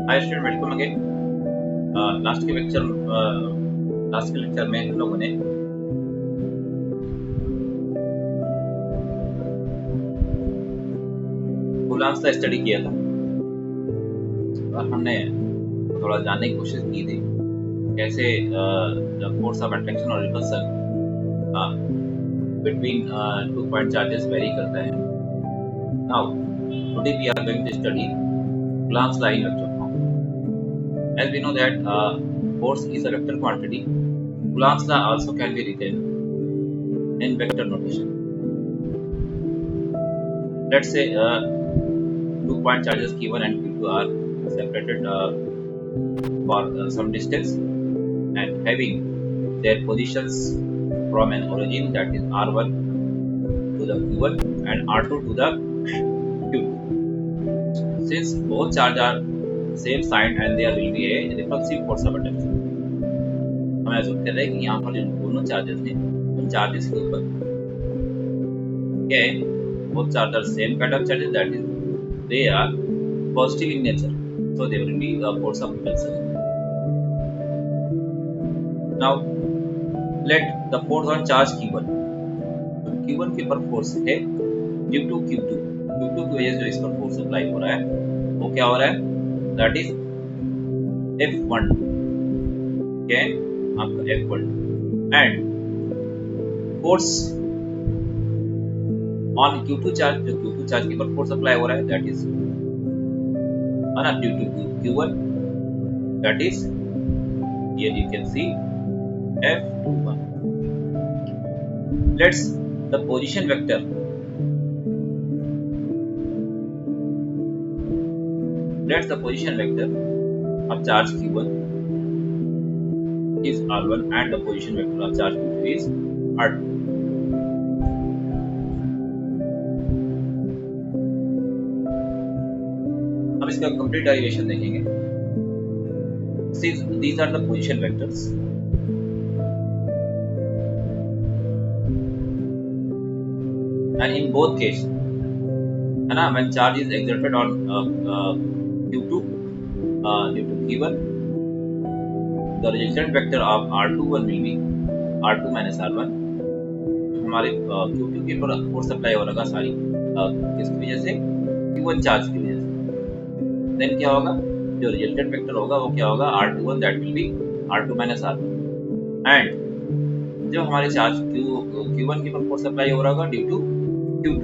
Hi student, welcome again. Last के lecture में हम लोगों ने कूलाम्स का स्टडी किया था और हमने थोड़ा जानने की कोशिश की थी कैसे फोर्स ऑफ अट्रैक्शन और repulsion between 2 point charges vary करता है। Now today we are going to study Coulomb's law in vector form. As we know that force is a vector quantity, Coulomb's law also can be written in vector notation. Let's say 2 point charges Q1 and Q2 are separated for some distance and having their positions from an origin, that is R1 to the Q1 and R2 to the Q2. Since both charges are same sign and there will be a repulsive force of attraction. हम ऐसा कर रहे हैं कि यहाँ पर जो दोनों चार्जेस हैं उन चार्जेस के ऊपर क्या है, both charges are same kind of charges, that is they are positive in nature, so there will be a force of repulsion. Now let the force on charge Q1, तो Q1 के ऊपर force है due to Q2 की वजह से जो इस पर फोर्स अप्लाई हो रहा है वो क्या हो रहा है, that is F1, क्या है आपका F1, and force on Q2 charge, जो Q2 चार्ज के ऊपर फोर्स अप्लाई हो रहा है that is due to Q1, that is here you can see F21. Let's the position vector of charge Q1 is R1 and the position vector of charge Q2 is R2. हम इसका complete derivation देखेंगे। Since these are the position vectors, and in both cases, है ना, when charge is exerted on Q2 due to Q1, the resultant vector of R21 will be R2 minus R1. हमारे Q2 के ऊपर force apply हो रहा सारी किसकी वजह से, Q1 चार्ज की वजह से। देन क्या होगा, जो रिजल्टेंट वेक्टर होगा वो क्या होगा, R21 that will be R2 minus R1, and जो हमारे चार्ज Q1 के ऊपर फोर्स अप्लाई हो रहा होगा ड्यू टू Q2,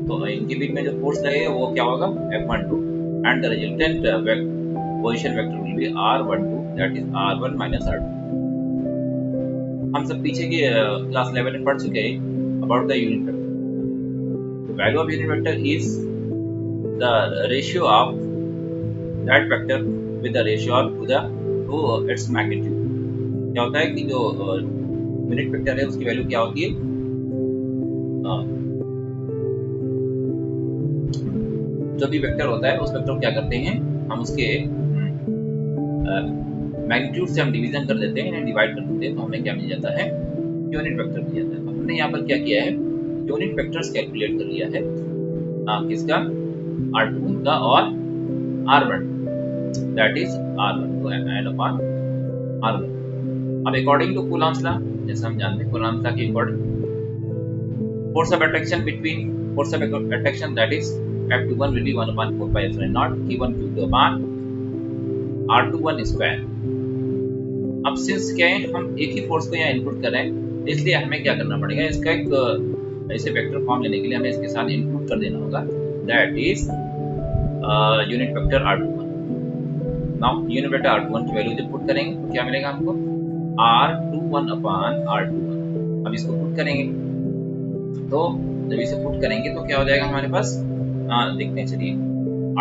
तो इनके बीच में जो फोर्स लगेगा वो क्या होगा, F12, and the resultant position vector will be R12 that is R1 minus R2. हम सब पीछे की क्लास 11 में पढ़ चुके हैं about the unit vector. The value of unit vector is the ratio of that vector with the ratio to its magnitude. क्या होता है कि जो यूनिट वेक्टर है उसकी वैल्यू क्या होती है, जो भी वेक्टर होता है उस वेक्टर को क्या करते हैं हम, उसके मैग्नीट्यूड से हम डिवीजन कर देते हैं, डिवाइड कर देते हैं, तो हमें क्या मिल जाता है, यूनिट वेक्टर मिल जाता है। तो हमने यहाँ पर क्या किया है, यूनिट वेक्टर्स कैलकुलेट कर लिया है किसका, R2 का और R1, that is R1 to add upon R1. अब according to Coulomb's law, जैसे हम जानते हैं Coulomb's law के according force of attraction that is F21 will be 1 upon 4 pi epsilon naught Q1 Q2 upon R21 square. अब since क्या है, हम एक ही फोर्स को यहाँ इनपुट कर रहे हैं, इसलिए हमें क्या करना पड़ेगा, इसका एक ऐसे वेक्टर फॉर्म लेने के लिए हमें इसके साथ इनपुट कर देना होगा, that is unit vector R21. Now unit vector R21 की वैल्यू जब पुट करेंगे तो क्या मिलेगा हमको, R21 upon R21. अब इसको पुट करेंगे, तो जब इसे पुट करेंगे तो क्या हो जाएगा हमारे पास, देखते हैं, चलिए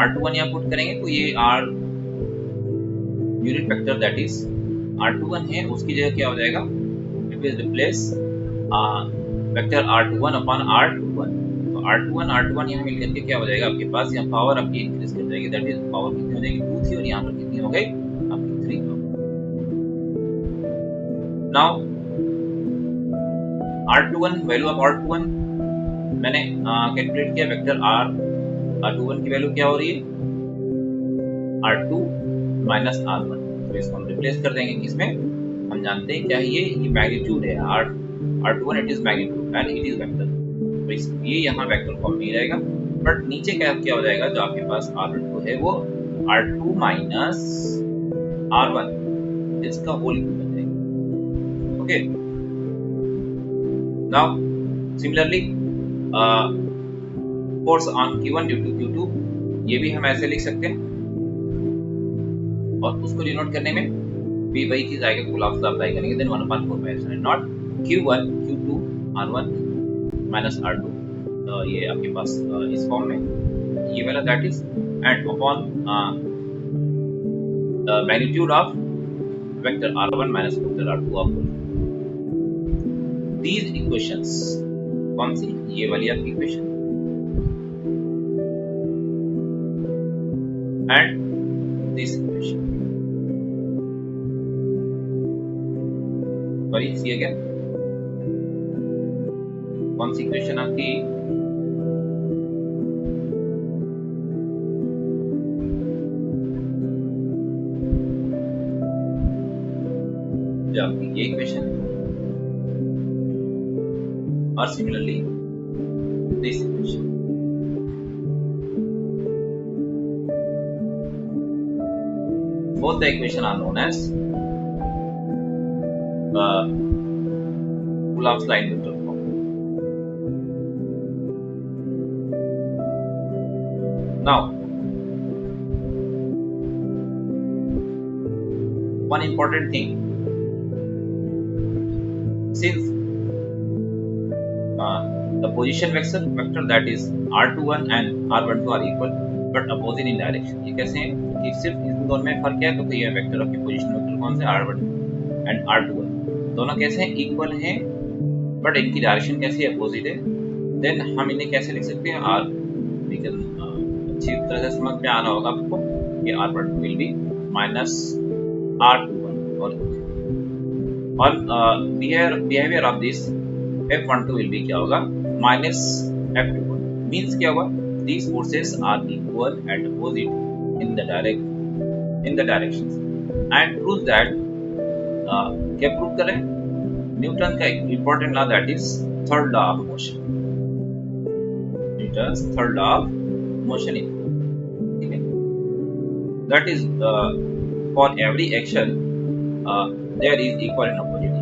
R21 यहाँ पुट करेंगे तो ये unit vector that is R21 है, उसकी जगह क्या हो जाएगा, it will replace vector R21 upon R21. तो R21 यहाँ मिलकर के क्या हो जाएगा आपके पास, यहाँ पावर आपकी इंक्रीज कर जाएगी, दैट इज पावर कितनी हो जाएगी, 2 थी और यहाँ पर कितनी हो गई आपकी 3. Now R21 value of R21 मैंने कैलकुलेट किया, वेक्टर R21 की वैल्यू क्या हो रही है, R2 माइनस R1। तो इसको हम रिप्लेस कर देंगे किसमें, हम जानते हैं क्या है ये मैग्नीट्यूड है, R21 it is magnitude and it is vector. तो ये यहाँ वेक्टर फॉर्म में रहेगा, बट नीचे क्या हो जाएगा, जो आपके पास R12 है वो R2 माइनस R1 इसका होल क्यूब बन जाएगा। Okay, now similarly force on Q1 due to Q2, ये भी हम ऐसे लिख सकते हैं, और उसको डिनोट करने में भी वही चीज आएगा, कूलॉम्स लॉ अप्लाई करेंगे, then 1/4 naught Q1 Q2 R1 minus R2, ये आपके पास इस फॉर्म में ये वाला that is, and upon magnitude of vector R1 minus vector R2 of these equations. कौन सी, ये वाली आपकी equation and this equation, sorry see again, कौन सी इक्वेशन आपकी, जो आपकी ये इक्वेशन, और similarly this equation. Both the equation are known as Coulomb's line vector form. Now, one important thing, since the position vector that is R21 and R12 are equal but opposite in direction, ये कैसे है कि सिर्फ इन दोनों में फर्क क्या है, तो ये वेक्टर आपके पोजीशन वेक्टर कौन से R1 एंड R2 दोनों कैसे हैं, इक्वल हैं, बट इनकी डायरेक्शन कैसी है, अपोजिट है। देन हम इन्हें कैसे लिख सकते हैं, R अच्छी तरह से समझ में आना होगा आपको कि R1 will be minus R21 और behaviour of this F12 will be क्या होगा, माइनस F21। मींस क्या होगा, these forces are equal and opposite in the directions and proves that क्या प्रूव करें, न्यूटन का important law that is third law of motion, Newton's third law of motion, ठीक है, that is for every action there is equal and opposite